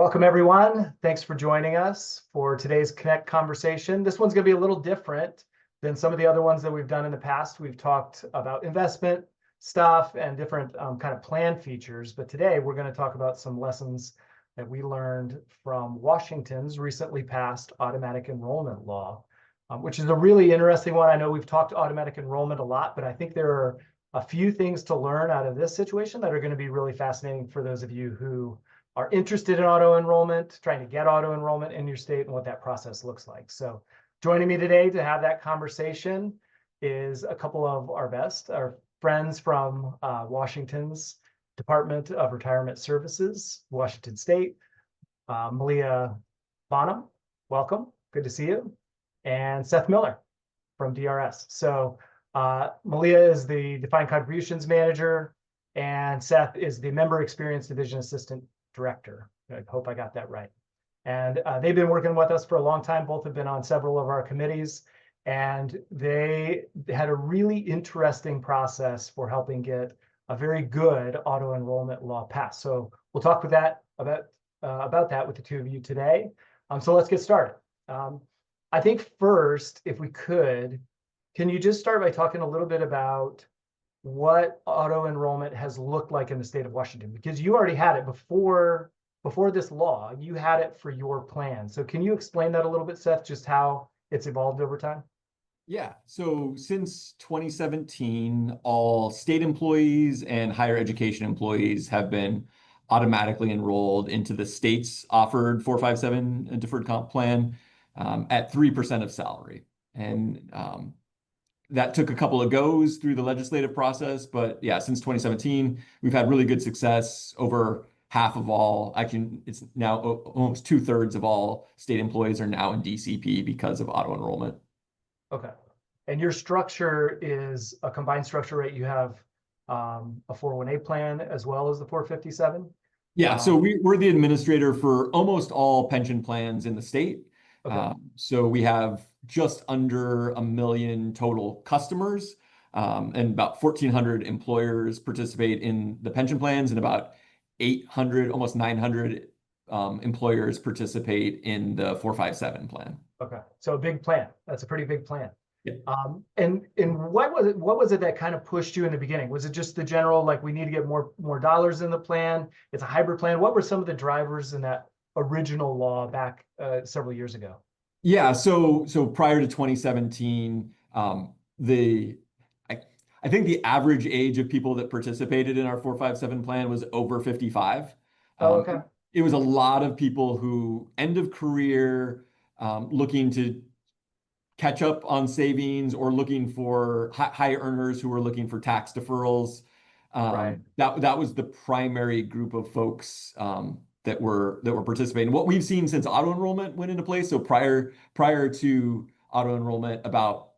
Welcome, everyone. Thanks for joining us for today's Connect conversation. This one's going to be a little different than some of the other ones that we've done in the past. We've talked about investment stuff and different kind of plan features, but today we're going to talk about some lessons that we learned from Washington's recently passed automatic enrollment law, which is a really interesting one. I know we've talked automatic enrollment a lot, but I think there are a few things to learn out of this situation that are going to be really fascinating for those of you who are interested in auto enrollment, trying to get auto enrollment in your state and what that process looks like. So joining me today to have that conversation is a couple of our friends from Washington's Department of Retirement Services, Washington State. Malia, Bonham, welcome, good to see you. And Seth Miller from DRS. So Malia is the Defined Contributions Manager, and Seth is the Member Experience Division Assistant Director. I hope I got that right. And they've been working with us for a long time. Both have been on several of our committees, and they had a really interesting process for helping get a very good auto enrollment law passed. So we'll talk with that about that with the two of you today. So let's get started. I think first, if we could, can you just start by talking a little bit about what auto enrollment has looked like in the state of Washington? Because you already had it before this law, you had it for your plan. So can you explain that a little bit, Seth, just how it's evolved over time? Yeah, so since 2017, all state employees and higher education employees have been automatically enrolled into the state's offered 457 deferred comp plan at 3% of salary. And that took a couple of goes through the legislative process, but yeah, since 2017, we've had really good success. Over half of all, actually, it's now almost 2/3 of all state employees are now in DCP because of auto enrollment. Okay. And your structure is a combined structure, right? You have a 401A plan as well as the 457? Yeah, so we're the administrator for almost all pension plans in the state. Okay. So we have just under 1 million total customers, and about 1,400 employers participate in the pension plans, and about 800, almost 900 employers participate in the 457 plan. Okay, so a big plan. That's a pretty big plan. Yeah. And what was it that kind of pushed you in the beginning? Was it just the general, like, we need to get more dollars in the plan? It's a hybrid plan. What were some of the drivers in that original law back several years ago? Yeah, so prior to 2017, I think the average age of people that participated in our 457 plan was over 55. Oh, okay. It was a lot of people who end of career, looking to catch up on savings, or looking for high earners who were looking for tax deferrals. Right. That was the primary group of folks that were participating. What we've seen since auto enrollment went into place, so prior to auto enrollment, about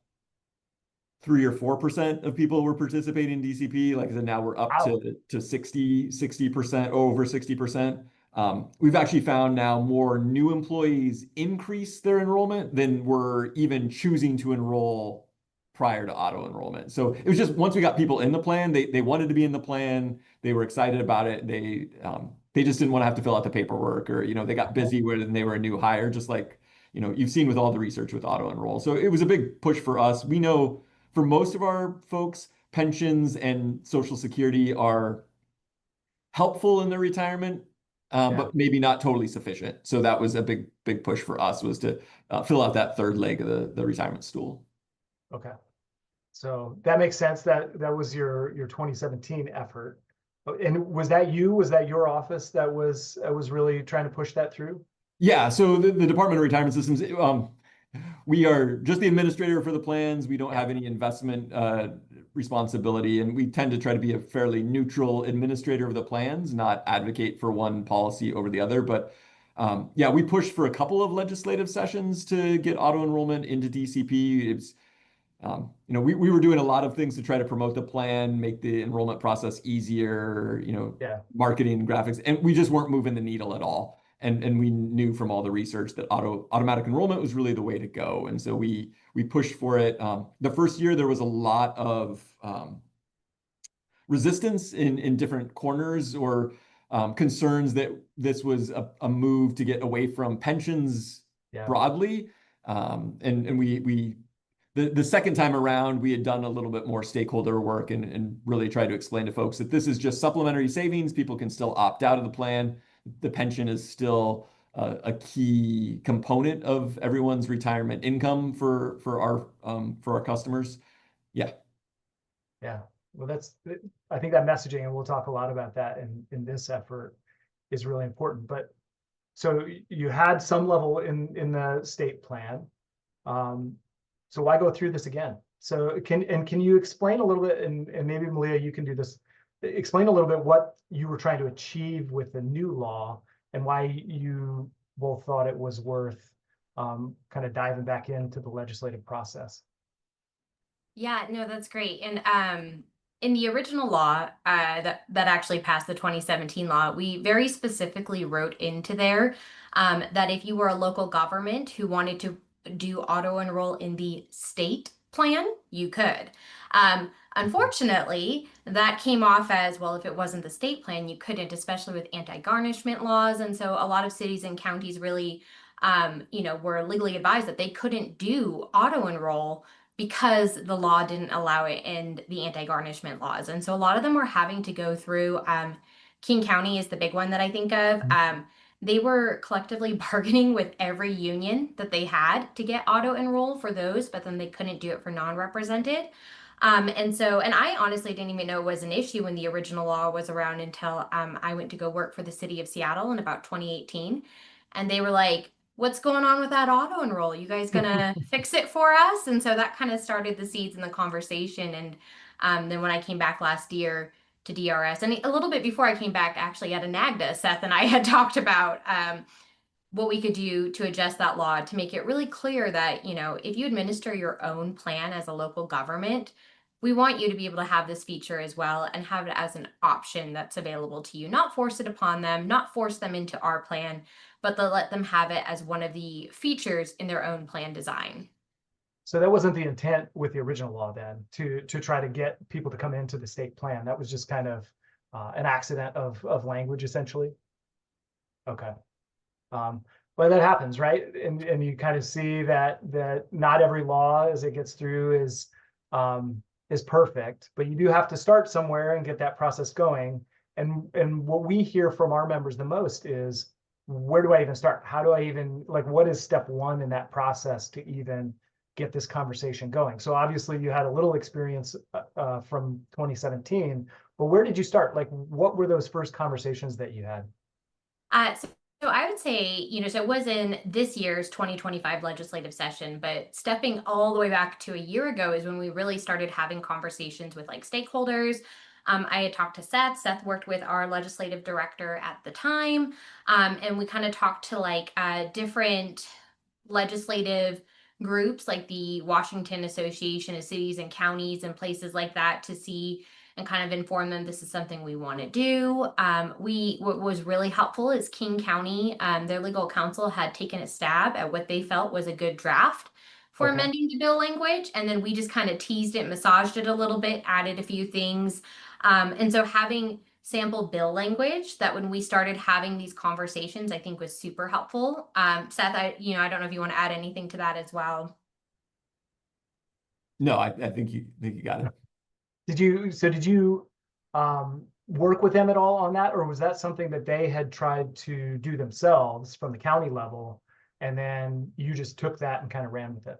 3 or 4% of people were participating in DCP. Like I said, now we're up to 60%, over 60%. We've actually found now more new employees increase their enrollment than were even choosing to enroll prior to auto enrollment. So it was just, once we got people in the plan, they wanted to be in the plan, they were excited about it. They just didn't want to have to fill out the paperwork, or they got busy when they were a new hire, just like you've seen with all the research with auto enroll. So it was a big push for us. We know for most of our folks, pensions and Social Security are helpful in their retirement, but maybe not totally sufficient. So that was a big push for us, was to fill out that third leg of the retirement stool. Okay, so that makes sense. That was your 2017 effort. And was that your office that was really trying to push that through? Yeah, so the Department of Retirement Systems, we are just the administrator for the plans. We don't have any investment responsibility, and we tend to try to be a fairly neutral administrator of the plans, not advocate for one policy over the other. But yeah, we pushed for a couple of legislative sessions to get auto enrollment into DCP. It's we were doing a lot of things to try to promote the plan, make the enrollment process easier, marketing, graphics, and we just weren't moving the needle at all. And we knew from all the research that automatic enrollment was really the way to go. And so we pushed for it. The first year, there was a lot of resistance in different corners, or concerns that this was a move to get away from pensions Yeah. broadly. And the second time around, we had done a little bit more stakeholder work and really tried to explain to folks that this is just supplementary savings. People can still opt out of the plan. The pension is still a key component of everyone's retirement income for our customers. Yeah. Yeah. Well, I think that messaging, and we'll talk a lot about that in this effort, is really important. But so you had some level in the state plan. So why go through this again? So can you explain a little bit, and maybe Malia, you can do this, explain a little bit what you were trying to achieve with the new law and why you both thought it was worth kind of diving back into the legislative process. Yeah, no, that's great. And in the original law that actually passed, the 2017 law, we very specifically wrote into there that if you were a local government who wanted to do auto enroll in the state plan, you could. Unfortunately, that came off as, well, if it wasn't the state plan, you couldn't, especially with anti-garnishment laws. And so a lot of cities and counties really, were legally advised that they couldn't do auto enroll because the law didn't allow it in the anti-garnishment laws. And so a lot of them were having to go through, King County is the big one that I think of. They were collectively bargaining with every union that they had to get auto enroll for those, but then they couldn't do it for non-represented. And I honestly didn't even know it was an issue when the original law was around until I went to go work for the city of Seattle in about 2018. And they were like, what's going on with that auto enroll? You guys gonna fix it for us? And so that kind of started the seeds in the conversation. And then when I came back last year to DRS, and a little bit before I came back, actually at a NAGDA, Seth and I had talked about what we could do to adjust that law to make it really clear that, if you administer your own plan as a local government, we want you to be able to have this feature as well and have it as an option that's available to you, not force it upon them, not force them into our plan, but to let them have it as one of the features in their own plan design. So that wasn't the intent with the original law then, to try to get people to come into the state plan. That was just kind of an accident of language, essentially. Okay. Well, that happens, right? And you kind of see that not every law as it gets through is perfect, but you do have to start somewhere and get that process going. And what we hear from our members the most is, where do I even start? How do I even, what is step one in that process to even get this conversation going? So obviously you had a little experience from 2017, but where did you start? What were those first conversations that you had? So I would say, so it was in this year's 2025 legislative session, but stepping all the way back to a year ago is when we really started having conversations with stakeholders. I had talked to Seth. Seth worked with our legislative director at the time. And we kind of talked to different legislative groups like the Washington Association of Cities and Counties and places like that to see and kind of inform them this is something we want to do. What was really helpful is King County, their legal counsel had taken a stab at what they felt was a good draft for amending the bill language. And then we just kind of teased it, massaged it a little bit, added a few things. And so having sample bill language that when we started having these conversations, I think was super helpful. Seth, I don't know if you want to add anything to that as well. No, I think you got it. Did you work with them at all on that, or was that something that they had tried to do themselves from the county level, and then you just took that and kind of ran with it?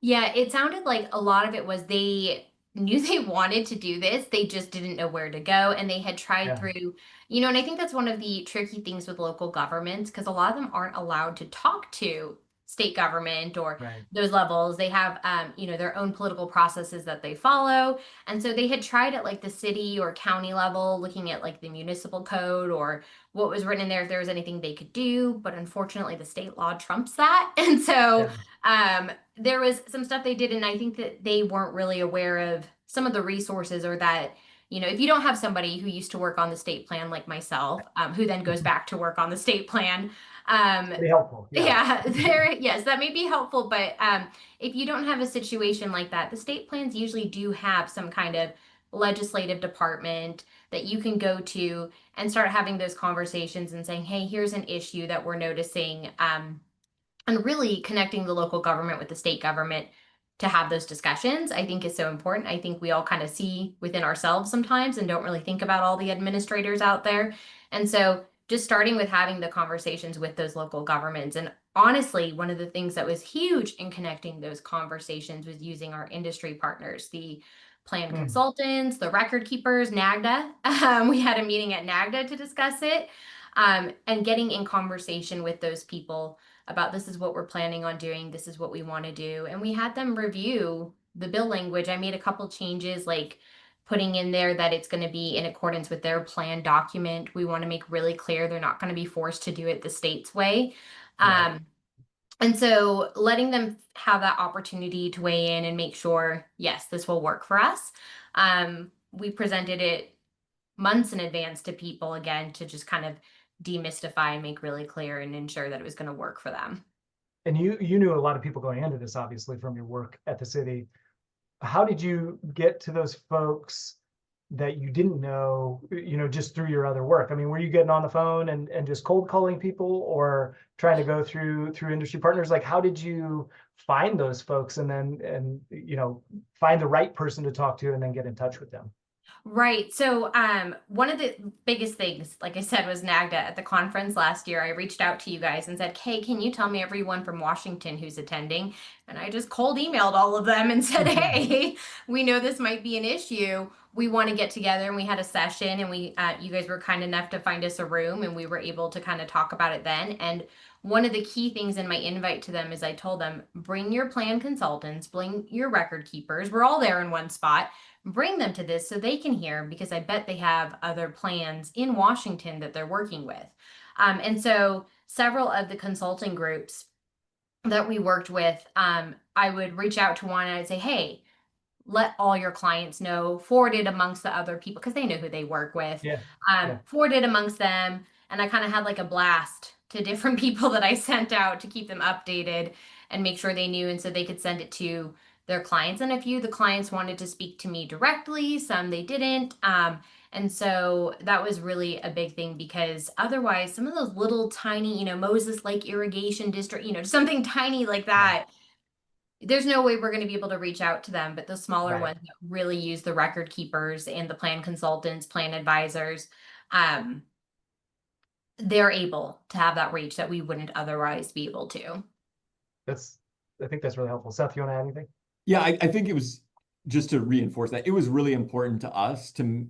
Yeah, it sounded like a lot of it was they knew they wanted to do this, they just didn't know where to go, and they had tried through, and I think that's one of the tricky things with local governments, because a lot of them aren't allowed to talk to state government or those levels. They have their own political processes that they follow. And so they had tried at the city or county level, looking at the municipal code or what was written in there, if there was anything they could do. But unfortunately, the state law trumps that. And so there was some stuff they did, and I think that they weren't really aware of some of the resources, or that if you don't have somebody who used to work on the state plan like myself, who then goes back to work on the state plan, pretty helpful. Yes, that may be helpful, but if you don't have a situation like that, the state plans usually do have some kind of legislative department that you can go to and start having those conversations and saying, hey, here's an issue that we're noticing, and really connecting the local government with the state government to have those discussions, I think is so important. I think we all kind of see within ourselves sometimes and don't really think about all the administrators out there. And so just starting with having the conversations with those local governments. And honestly, one of the things that was huge in connecting those conversations was using our industry partners, the plan consultants, the record keepers, NAGDA. We had a meeting at NAGDA to discuss it, and getting in conversation with those people about this is what we're planning on doing, this is what we want to do. And we had them review the bill language. I made a couple changes, like putting in there that it's going to be in accordance with their plan document. We want to make really clear they're not going to be forced to do it the state's way. Right. And so letting them have that opportunity to weigh in and make sure, yes, this will work for us. We presented it months in advance to people, again, to just kind of demystify and make really clear and ensure that it was going to work for them. And you knew a lot of people going into this, obviously, from your work at the city. How did you get to those folks that you didn't know, just through your other work? I mean, were you getting on the phone and just cold calling people, or trying to go through industry partners? Like, how did you find those folks and then find the right person to talk to and then get in touch with them? Right. So one of the biggest things, like I said, was NAGDA. At the conference last year, I reached out to you guys and said, hey, can you tell me everyone from Washington who's attending? And I just cold emailed all of them and said, hey, we know this might be an issue. We want to get together. And we had a session, and you guys were kind enough to find us a room, and we were able to kind of talk about it then. And one of the key things in my invite to them is I told them, bring your plan consultants, bring your record keepers. We're all there in one spot. Bring them to this so they can hear, because I bet they have other plans in Washington that they're working with. And so several of the consulting groups that we worked with, I would reach out to one and I'd say, hey, let all your clients know, forward it amongst the other people, because they know who they work with. Yeah. Forward it amongst them. And I kind of had like a blast to different people that I sent out to keep them updated and make sure they knew, and so they could send it to their clients. And a few of the clients wanted to speak to me directly, some they didn't. And so that was really a big thing, because otherwise some of those little tiny, Moses Lake Irrigation District, something tiny like that, there's no way we're going to be able to reach out to them. But the smaller Right. ones that really use the record keepers and the plan consultants, plan advisors, they're able to have that reach that we wouldn't otherwise be able to. I think that's really helpful. Seth, you want to add anything? Yeah, I think it was, just to reinforce that, it was really important to us to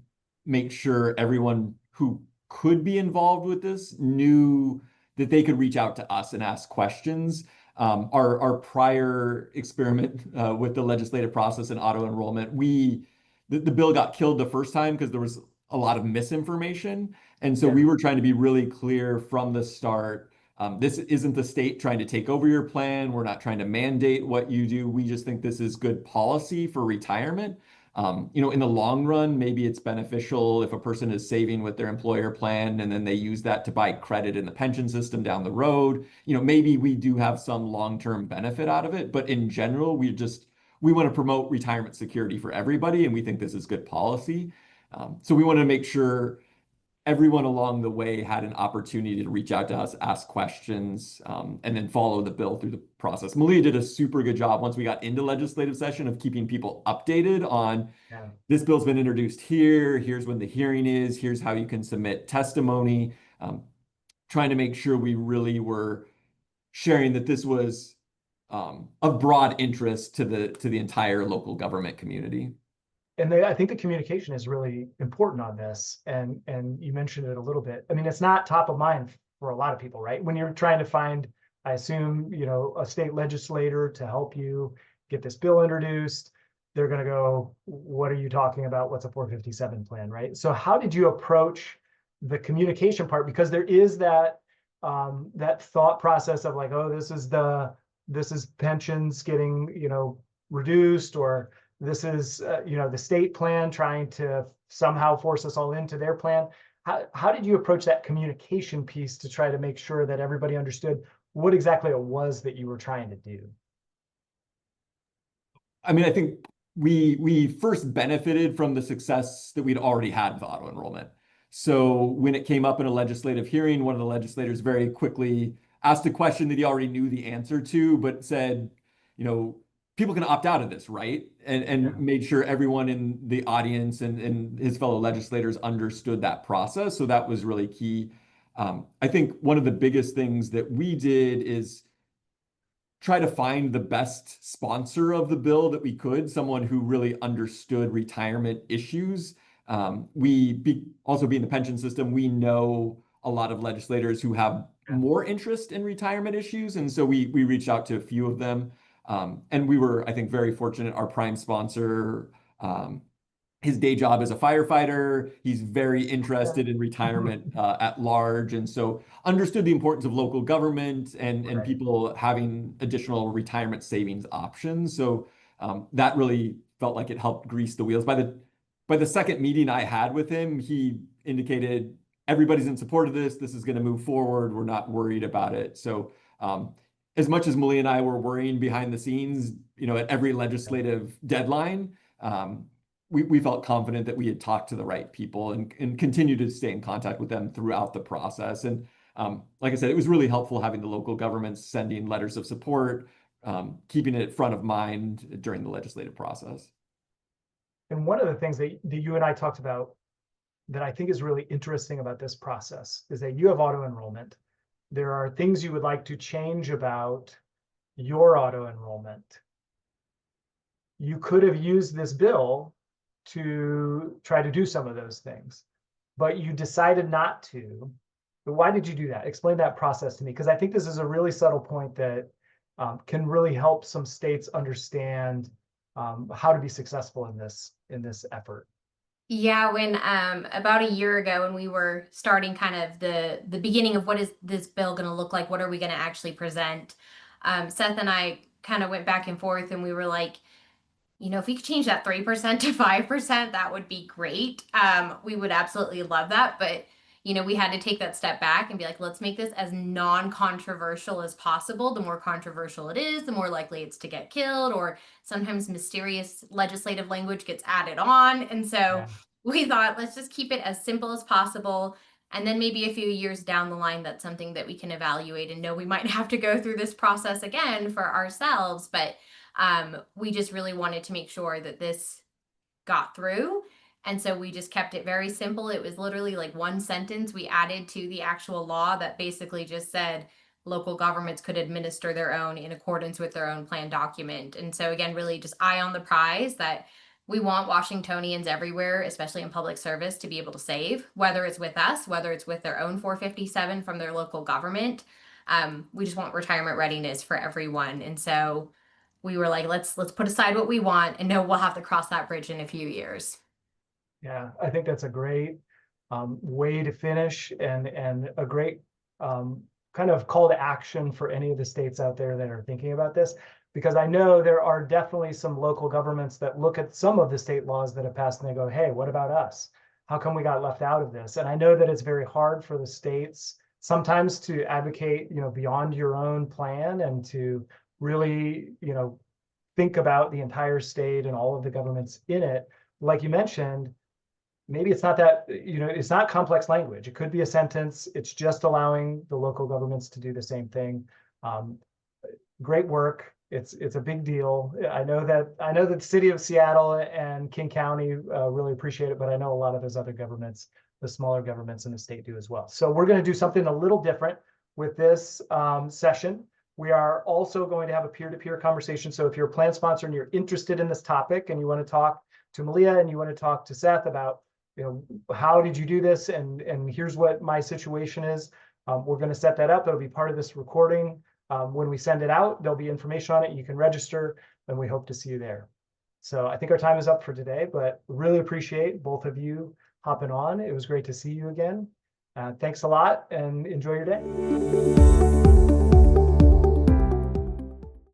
make sure everyone who could be involved with this knew that they could reach out to us and ask questions. Our prior experiment with the legislative process and auto enrollment, the bill got killed the first time because there was a lot of misinformation. And so we were trying to be really clear from the start. This isn't the state trying to take over your plan. We're not trying to mandate what you do. We just think this is good policy for retirement. In the long run, maybe it's beneficial if a person is saving with their employer plan and then they use that to buy credit in the pension system down the road. Maybe we do have some long-term benefit out of it, but in general, we want to promote retirement security for everybody, and we think this is good policy. So we want to make sure everyone along the way had an opportunity to reach out to us, ask questions, and then follow the bill through the process. Malia did a super good job once we got into legislative session of keeping people updated on this bill's been introduced here, here's when the hearing is, here's how you can submit testimony, trying to make sure we really were sharing that this was of broad interest to the entire local government community. And I think the communication is really important on this. And you mentioned it a little bit. I mean, it's not top of mind for a lot of people, right? When you're trying to find, I assume, a state legislator to help you get this bill introduced, they're going to go, what are you talking about? What's a 457 plan, right? So how did you approach the communication part? Because there is that thought process of like, oh, this is pensions getting, reduced, or this is, the state plan trying to somehow force us all into their plan. How did you approach that communication piece to try to make sure that everybody understood what exactly it was that you were trying to do? I mean, I think we first benefited from the success that we'd already had with auto enrollment. So when it came up in a legislative hearing, one of the legislators very quickly asked a question that he already knew the answer to, but said, people can opt out of this, right? And made sure everyone in the audience and his fellow legislators understood that process. So that was really key. I think one of the biggest things that we did is try to find the best sponsor of the bill that we could, someone who really understood retirement issues. Also being the pension system, we know a lot of legislators who have more interest in retirement issues. And so we reached out to a few of them. And we were, I think, very fortunate. Our prime sponsor, his day job as a firefighter. He's very interested in retirement at large. And so understood the importance of local government and people having additional retirement savings options. So that really felt like it helped grease the wheels. By the second meeting I had with him, he indicated everybody's in support of this. This is going to move forward. We're not worried about it. So as much as Malia and I were worrying behind the scenes, at every legislative deadline, we felt confident that we had talked to the right people and continued to stay in contact with them throughout the process. And like I said, it was really helpful having the local governments sending letters of support, keeping it front of mind during the legislative process. And one of the things that you and I talked about that I think is really interesting about this process is that you have auto enrollment. There are things you would like to change about your auto enrollment. You could have used this bill to try to do some of those things, but you decided not to. But why did you do that? Explain that process to me, because I think this is a really subtle point that can really help some states understand how to be successful in this effort. Yeah, when about a year ago, when we were starting kind of the beginning of what is this bill going to look like, what are we going to actually present, Seth and I kind of went back and forth, and we were like, if we could change that 3% to 5%, that would be great. We would absolutely love that. But, we had to take that step back and be like, let's make this as non-controversial as possible. The more controversial it is, the more likely it's to get killed, or sometimes mysterious legislative language gets added on. And so we thought, let's just keep it as simple as possible. And then maybe a few years down the line, that's something that we can evaluate and know we might have to go through this process again for ourselves. But we just really wanted to make sure that this got through. And so we just kept it very simple. It was literally like one sentence we added to the actual law that basically just said local governments could administer their own in accordance with their own plan document. And so again, really just eye on the prize that we want Washingtonians everywhere, especially in public service, to be able to save, whether it's with us, whether it's with their own 457 from their local government. We just want retirement readiness for everyone. And so we were like, let's put aside what we want and know we'll have to cross that bridge in a few years. Yeah, I think that's a great way to finish and a great kind of call to action for any of the states out there that are thinking about this, because I know there are definitely some local governments that look at some of the state laws that have passed and they go, hey, what about us? How come we got left out of this? And I know that it's very hard for the states sometimes to advocate, beyond your own plan and to really, think about the entire state and all of the governments in it. Like you mentioned, maybe it's not that, it's not complex language. It could be a sentence. It's just allowing the local governments to do the same thing. Great work. It's a big deal. I know that the city of Seattle and King County really appreciate it, but I know a lot of those other governments, the smaller governments in the state, do as well. So we're going to do something a little different with this session. We are also going to have a peer-to-peer conversation. So if you're a plan sponsor and you're interested in this topic and you want to talk to Malia and you want to talk to Seth about, how did you do this? And here's what my situation is. We're going to set that up. That'll be part of this recording. When we send it out, there'll be information on it. You can register, and we hope to see you there. So I think our time is up for today, but really appreciate both of you hopping on. It was great to see you again. Thanks a lot and enjoy your day.